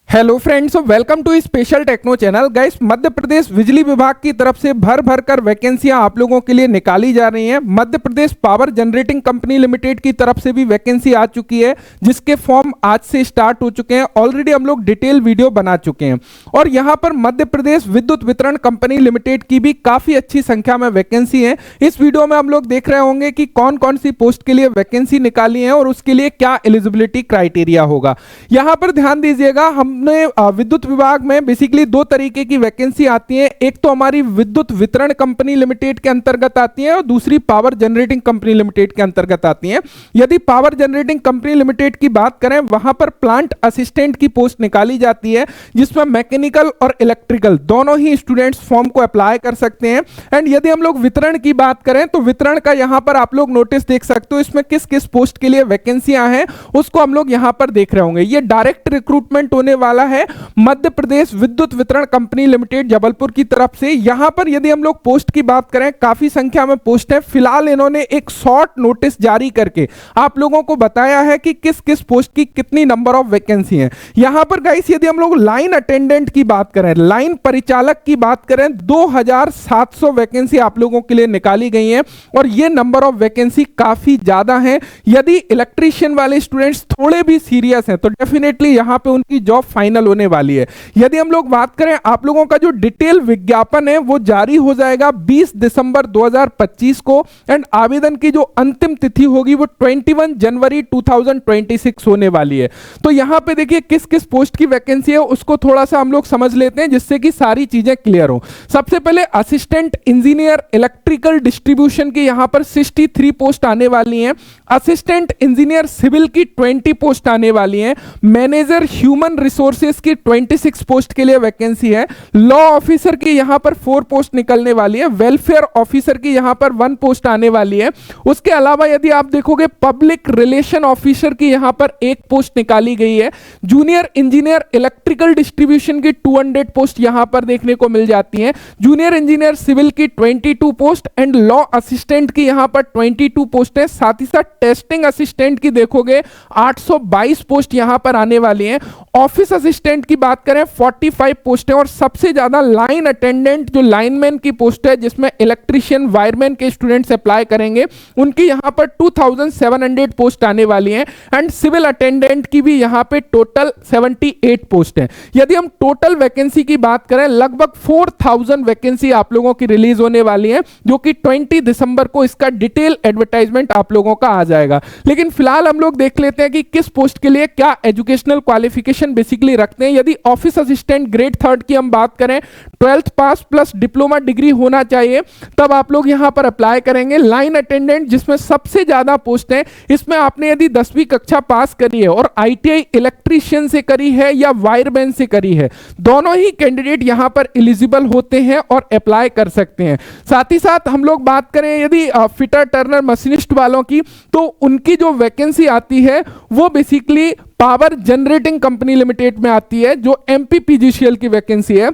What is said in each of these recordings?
Hello friends, welcome to special techno channel. Guys, Madhya Pradesh बिजली विभाग की तरफ से भर भर कर वैकेंसियां आप लोगों के लिए निकाली जा रही हैं। मध्य Pradesh power generating company limited की तरफ से भी वैकेंसी आ चुकी है, जिसके फॉर्म आज से स्टार्ट हो चुके हैं। ऑलरेडी हम लोग डिटेल वीडियो बना चुके हैं और यहां पर मध्य प्रदेश विद्युत वितरण कंपनी लिमिटेड की भी काफी अच्छी संख्या में वैकेंसी है। इस वीडियो में हम लोग देख रहे होंगे कि कौन कौन सी पोस्ट के लिए वैकेंसी निकाली है और उसके लिए क्या एलिजिबिलिटी क्राइटेरिया होगा। यहां पर ध्यान दीजिएगा, विद्युत विभाग में बेसिकली दो तरीके की वैकेंसी आती है। एक तो हमारी विद्युत वितरण कंपनी लिमिटेड के अंतर्गत आती है और दूसरी पावर जनरेटिंग कंपनी लिमिटेड के अंतर्गत आती है। यदि पावर जनरेटिंग कंपनी लिमिटेड की बात करें, वहां पर प्लांट असिस्टेंट की पोस्ट निकाली जाती है, जिसमें मैकेनिकल और इलेक्ट्रिकल दोनों ही स्टूडेंट्स फॉर्म को अप्लाई कर सकते हैं। एंड यदि हम लोग वितरण की बात करें तो वितरण का यहां पर आप लोग नोटिस देख सकते हो, इसमें किस किस पोस्ट के लिए वैकेंसियां हैं उसको हम लोग यहां पर देख रहे होंगे। ये डायरेक्ट रिक्रूटमेंट होने वाला है मध्य प्रदेश विद्युत वितरण कंपनी लिमिटेड जबलपुर की तरफ से। यहां पर यदि हम लोग पोस्ट की बात करें, काफी संख्या में पोस्ट है। फिलहाल इन्होंने एक शॉर्ट नोटिस जारी करके आप लोगों को बताया है कि किस किस पोस्ट की कितनी नंबर ऑफ वैकेंसी है। यहां पर गाइस, यदि हम लोग लाइन अटेंडेंट की बात करें, लाइन परिचालक की बात करें, 2700 वैकेंसी आप लोगों के लिए निकाली गई है और यह नंबर ऑफ वैकेंसी काफी ज्यादा है। यदि इलेक्ट्रीशियन वाले स्टूडेंट्स थोड़े भी सीरियस हैं तो डेफिनेटली यहां पे उनकी जॉब फाइनल होने वाली है। यदि हम लोग बात करें, आप लोगों का जो डिटेल विज्ञापन है वो जारी हो जाएगा 20 दिसंबर 2025 को एंड आवेदन की जो अंतिम तिथि होगी वो 21 जनवरी 2026 होने वाली है। तो यहां पे देखिए किस किस पोस्ट की वैकेंसी है उसको थोड़ा सा हम लोग समझ लेते हैं, जिससे कि सारी चीजें क्लियर हो। सबसे पहले असिस्टेंट इंजीनियर इलेक्ट्रिकल डिस्ट्रीब्यूशन की यहां पर 63 पोस्ट आने वाली हैं। असिस्टेंट इंजीनियर सिविल की 20 पोस्ट आने वाली हैं। मैनेजर ह्यूमन रिसोर्सेज की 26 पोस्ट के लिए वैकेंसी है। लॉ ऑफिसर की यहां पर 4 पोस्ट निकलने वाली है। वेलफेयर ऑफिसर की यहां पर 1 पोस्ट आने वाली है। उसके अलावा यदि आप देखोगे, पब्लिक रिलेशन ऑफिसर की यहां पर 1 पोस्ट निकाली गई है। जूनियर इंजीनियर इलेक्ट्रिकल डिस्ट्रीब्यूशन की 200 पोस्ट यहां पर देखने को मिल जाती है। जूनियर इंजीनियर सिविल की 22 पोस्ट एंड लॉ असिस्टेंट की यहां पर 22 पोस्ट है। साथ ही साथ टेस्टिंग असिस्टेंट की देखोगे 822 पोस्ट यहां पर आने वाली है। ऑफिस असिस्टेंट की बात करें 45 पोस्ट है और सबसे ज्यादा लाइन अटेंडेंट जो लाइनमैन की पोस्ट है, जिसमें इलेक्ट्रीशियन वायरमैन के स्टूडेंट्स अप्लाई करेंगे, उनकी यहां पर 2700 पोस्ट आने वाली हैं। एंड सिविल अटेंडेंट की भी यहां पे टोटल 78 पोस्ट है। यदि हम टोटल वैकेंसी की बात करें, लगभग 4000 वैकेंसी आप लोगों की रिलीज होने वाली है, जो कि 20 दिसंबर को इसका डिटेल एडवर्टाइजमेंट आप लोगों का आ जाएगा। लेकिन फिलहाल हम लोग देख लेते हैं कि किस पोस्ट के लिए क्या एजुकेशनल क्वालिफिकेशन बेसिकली रखते हैं। यदि ऑफिस असिस्टेंट ग्रेड 3 की हम बात करें, 12th पास प्लस डिप्लोमा डिग्री होना चाहिए, तब आप लोग यहां पर अप्लाई करेंगे। लाइन अटेंडेंट जिसमें सबसे ज्यादा पोस्ट है, इसमें आपने यदि 10वीं कक्षा पास करी है और आईटीआई इलेक्ट्रीशियन से करी है या वायरमैन से करी है, दोनों ही कैंडिडेट यहां पर एलिजिबल होते हैं और अप्लाई कर सकते हैं। साथ ही साथ हम लोग बात करें यदि फिटर टर्नर मशीनिस्ट वालों की, तो उनकी जो वैकेंसी आती है वो basically power generating company limited में आती है, जो एमपीपीजीसीएल की वैकेंसी है।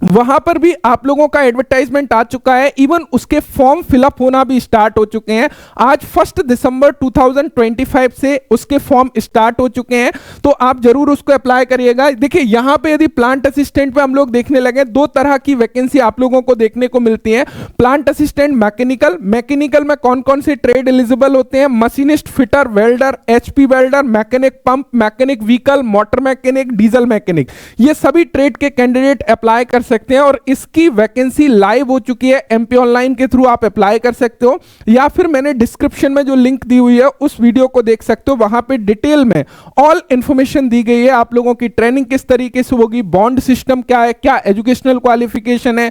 वहां पर भी आप लोगों का एडवर्टाइजमेंट आ चुका है। इवन उसके फॉर्म फिलअप होना भी स्टार्ट हो चुके हैं। आज 1 दिसंबर 2025 से उसके फॉर्म स्टार्ट हो चुके हैं, तो आप जरूर उसको अप्लाई करिएगा। देखिए, यहां पे यदि प्लांट असिस्टेंट पे हम लोग देखने लगे, 2 तरह की वैकेंसी आप लोगों को देखने को मिलती है। प्लांट असिस्टेंट मैकेनिकल में कौन कौन से ट्रेड एलिजिबल होते हैं? Machinist, fitter, welder, HP welder, mechanic pump, mechanic vehicle, motor mechanic, diesel mechanic, ये सभी ट्रेड के कैंडिडेट अप्लाई कर सकते हैं और इसकी वैकेंसी लाइव हो चुकी है। एमपी ऑनलाइन के थ्रू आप अप्लाई कर सकते हो, या फिर मैंने डिस्क्रिप्शन में जो लिंक दी हुई है उस वीडियो को देख सकते हो। वहां पे डिटेल में ऑल इंफॉर्मेशन दी गई है। आप लोगों की ट्रेनिंग किस तरीके से होगी, बॉन्ड सिस्टम क्या है, क्या एजुकेशनल क्वालिफिकेशन है,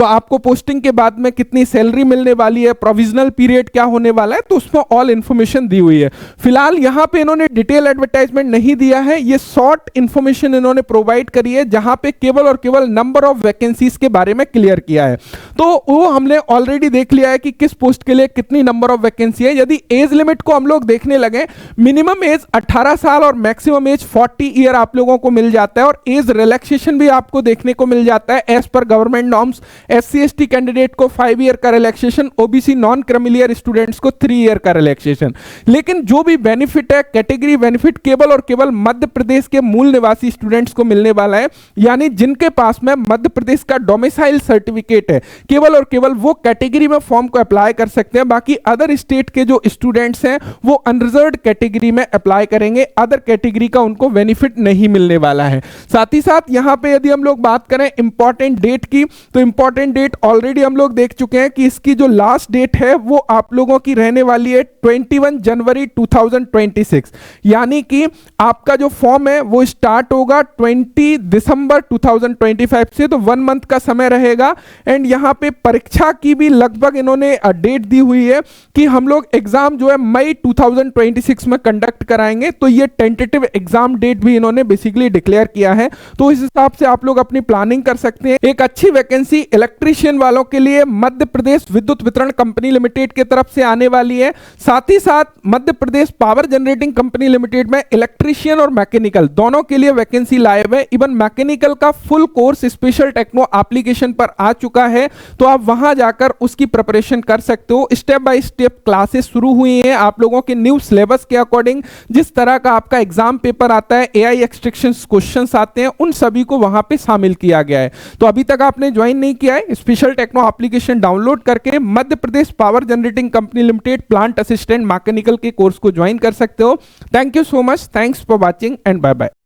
आपको पोस्टिंग के बाद में कितनी सैलरी मिलने वाली है, प्रोविजनल पीरियड क्या होने वाला है, तो उसमें ऑल इंफॉर्मेशन दी हुई है। फिलहाल यहां पे इन्होंने डिटेल एडवर्टाइजमेंट नहीं दिया है, ये शॉर्ट इंफॉर्मेशन इन्होंने प्रोवाइड करी है, जहां पे केवल और केवल नंबर ऑफ वैकेंसीज के बारे में क्लियर किया है। तो वो हमने ऑलरेडी देख लिया है कि किस पोस्ट के लिए कितनी नंबर ऑफ वैकेंसी है। यदि एज लिमिट को हम लोग देखने लगे, मिनिमम एज 18 साल और मैक्सिमम एज 40 ईयर आप लोगों को मिल जाता है, और एज रिलैक्सेशन भी आपको देखने को मिल जाता है as per government norms. SC/ST candidate को 5 ईयर का relaxation, OBC non creamy layer students को 3 ईयर का रिलैक्सेशन। लेकिन जो भी बेनिफिट है, कैटेगरी बेनिफिट केवल और केवल मध्य प्रदेश के मूल निवासी स्टूडेंट्स को मिलने वाला है, यानी जिनके पास में मध्य प्रदेश का डोमिसाइल सर्टिफिकेट है, केवल और केवल वो कैटेगरी में फॉर्म को अप्लाई कर सकते हैं। बाकी अदर स्टेट के जो स्टूडेंट्स हैं वो अनरिजर्व्ड कैटेगरी में अप्लाई करेंगे, अदर कैटेगरी का उनको बेनिफिट नहीं मिलने वाला है। साथ ही साथ यहां पे यदि हम लोग बात करें इंपॉर्टेंट डेट की, तो इंपॉर्टेंट डेट ऑलरेडी हम लोग देख चुके हैं कि इसकी जो लास्ट डेट है वो आप लोगों की रहने वाली है 21 जनवरी 2026, यानी कि आपका जो फॉर्म है वो स्टार्ट होगा 20 दिसंबर 2025 से, तो 1 मंथ का समय रहेगा। एंड यहां पे परीक्षा की भी लगभग इन्होंने डेट दी हुई है कि हम लोग एग्जाम जो है मई 2026 में कंडक्ट कराएंगे, तो ये टेंटेटिव एग्जाम डेट भी इन्होंने बेसिकली डिक्लेयर किया है। तो इस हिसाब से आप लोग अपनी प्लानिंग कर सकते हैं। एक अच्छी वैकेंसी इलेक्ट्रीशियन वालों के लिए मध्य प्रदेश विद्युत वितरण कंपनी लिमिटेड की तरफ से आने वाली है। साथ ही साथ Madhya Pradesh power generating company limited में इलेक्ट्रीशियन और मैकेनिकल दोनों के लिए वैकेंसी लाइव है। इवन मैकेनिकल का full course special techno application पर आ चुका है, तो आप वहां जाकर उसकी प्रिपरेशन कर सकते हो। स्टेप बाय स्टेप क्लासेस शुरू हुई हैं आप लोगों के न्यू सिलेबस के अकॉर्डिंग। जिस तरह का आपका एग्जाम पेपर आता है, AI एक्सट्रैक्शंस क्वेश्चंस आते हैं, उन सभी को वहां पे शामिल किया गया है। तो अभी तक आपने ज्वाइन नहीं किया है, स्पेशल टेक्नो एप्लीकेशन डाउनलोड करके Madhya Pradesh power generating company limited plant assistant mechanical के कोर्स को ज्वाइन कर सकते हो। Thank you so much, thanks for watching and bye bye.